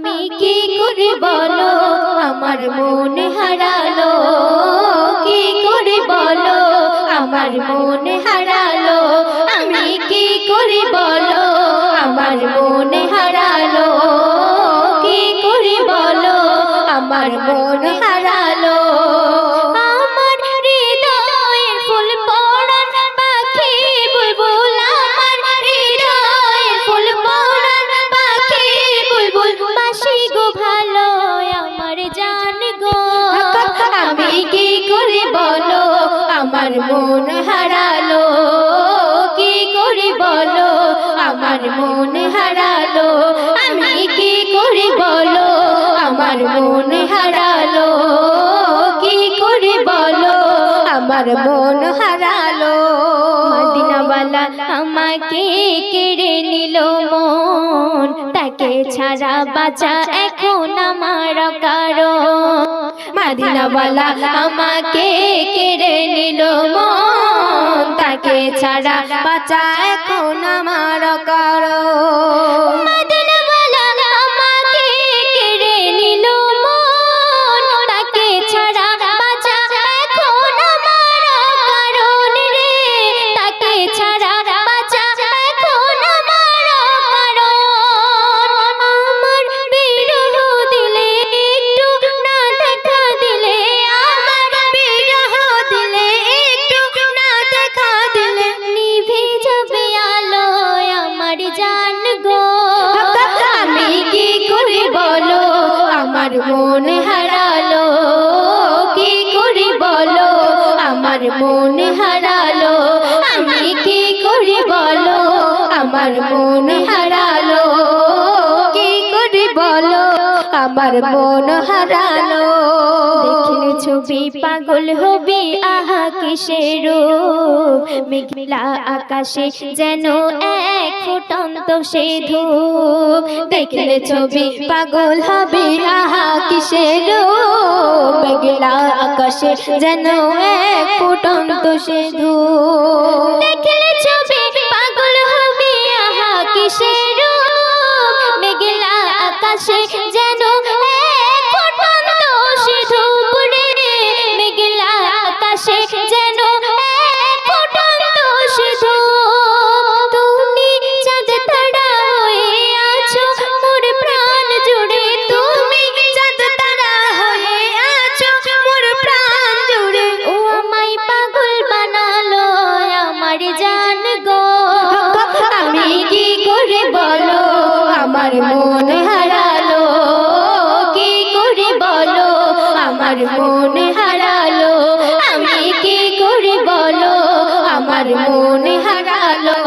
আমি কি করে বলো আমার মন হারালো, কি করে বলো আমার মন হারালো, আমি কি করে বলো আমার মন হারালো, কি করে বলো আমার মন হারালো। আমার হৃদয়ের ফুল পরাণ পাখি বুলবুল, আমার হৃদয়ের ফুল পরাণ পাখি বুলবুল, বাসি গো ভালো আমার জান গো। আমি কি করে বলো আমার মন হারালো, কি করে বলো আমার মন হারালো, আমি কি করে বলো আমার মন হারালো, কি করে বলো আমার মন হারালো। মদিনাওয়ালা আমাকে কেড়ে নিল মন, তাকে ছাড়া বাঁচা এখন আমার কারণ। মদিনাওয়ালা আমাকে কেড়ে নিল মন, তাকে ছাড়া বাঁচা এখন আমার কারণ। মদিনাওয়ালা আমাকে কেড়ে নিল মন, তাকে ছাড়া বাঁচা এখন আমার কারণ রে, তাকে ছাড়া বাঁচা এখন আমার কারণ। আমার বিরহ দিলে একটু না দেখা দিলে, আমার বিরহ দিলে একটু না দেখা দিলে, নিভে যাবে আলো আমার জান গো। আমি কি করে বলো আমার মন হারালো, কি করে বলো আমার মন হারালো, আমি কি করে বলো আমার মন হারালো, কি করে বলো আমার মন হারালো। দেখলে ছবি পাগল হবি আহা কিসের রূপ, মেঘলা আকাশে যেন এক ফুটন্ত সে ধূপ। দেখলে ছবি পাগল হবি আহা কিসের রূপ, মেঘলা আকাশে যেন এক ফুটন্ত সে ধূপ। দেখলে ছবি পাগল হবি আহা কিসের রূপ, মেঘলা আকাশে যেন এক ফুটন্ত সে ধূপ রে, মেঘলা আকাশে যেন এক ফুটন্ত সে ধূপ। তুমি চাঁদ তারা হয়ে আছো মোর প্রাণ জুড়ে, তুমি চাঁদ তারা হয়ে আছো মোর প্রাণ জুড়ে। ও আমায় পাগল বানালো আমার জান গো। আমি কি করে বলো আমার মন হারালো, কি করে বলো আমার মন হারালো, আমি কি করে বলো আমার মন হারালো,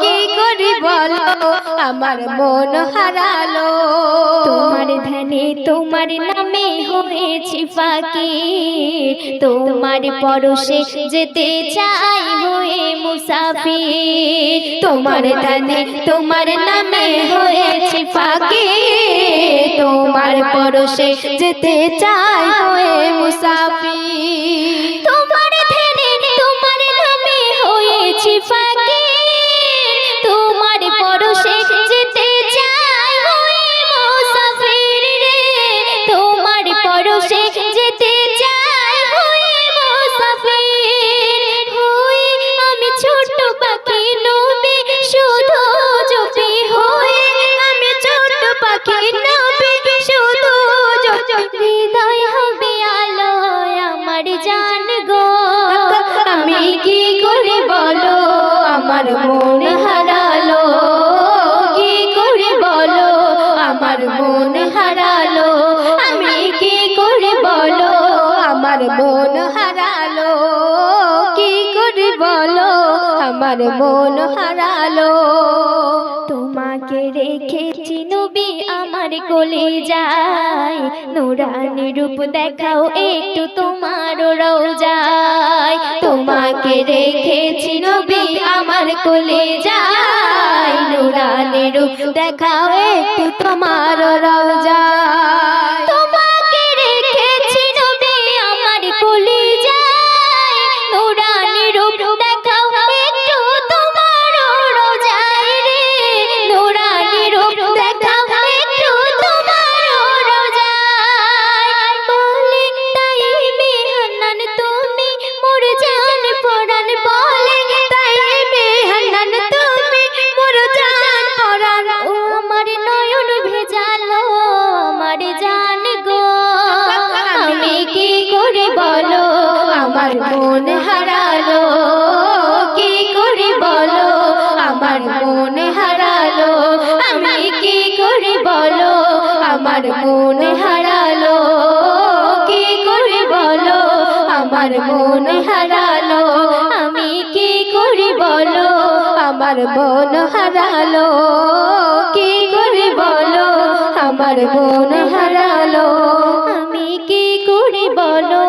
কি করে বলো আমার মন হারালো। তোমার ধ্যানে তোমার নামে হয়েছি ফাকির, তোমার পরশে যেতে চাই হয়ে মুসাফির। তোমার ধ্যানে তোমার নামে হয়েছি ফাকির, তোমার পরশে যেতে চাই হয়ে মুসাফির। তোমার ধ্যানে তোমার নামে হয়েছি ফাকির, তোমার পরশে যেতে চাই হয়ে মুসাফির রে, তোমার পরশে যেতে চাই হয়ে মুসাফির। হই আমি ছোট পাখি নবী শুধু জপি, হই আমি ছোট পাখি নবী শুধু জপি। হৃদয় হবে আলো আমার জান গো। আমি কি করে বলো আমার মন হারালো, কি করে বলো আমার মন হারালো, আমি কি করে বলো আমার মন হারালো, কি করে বলো আমার মন হারালো। তোমাকে রেখেছি নবী আমার কোলে যাই, নুরানি রূপ দেখাও একটু তোমার রওজায়। তোমাকে রেখেছি নবী আমার কোলে যাই, নুরানি রূপ দেখাও একটু তোমার রওজায়। তোমাকে রেখেছি নবী আমার কোলে যাই, নুরানি রূপ দেখাও একটু তোমার রওজায় রে, নুরানি রূপ দেখাও একটু মন হারালো কি করে বলো আমার মন হারালো আমি কি করে বলো আমার মন হারালো কি করে বলো আমার মন হারালো আমি কি করে বলো আমার মন হারালো কি করে বলো আমার মন হারালো আমি কি করে বলো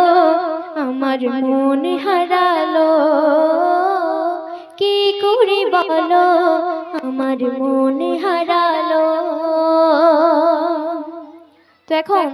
আমার মন হারালো কি করে বলো আমার মন হারালো। তো এখন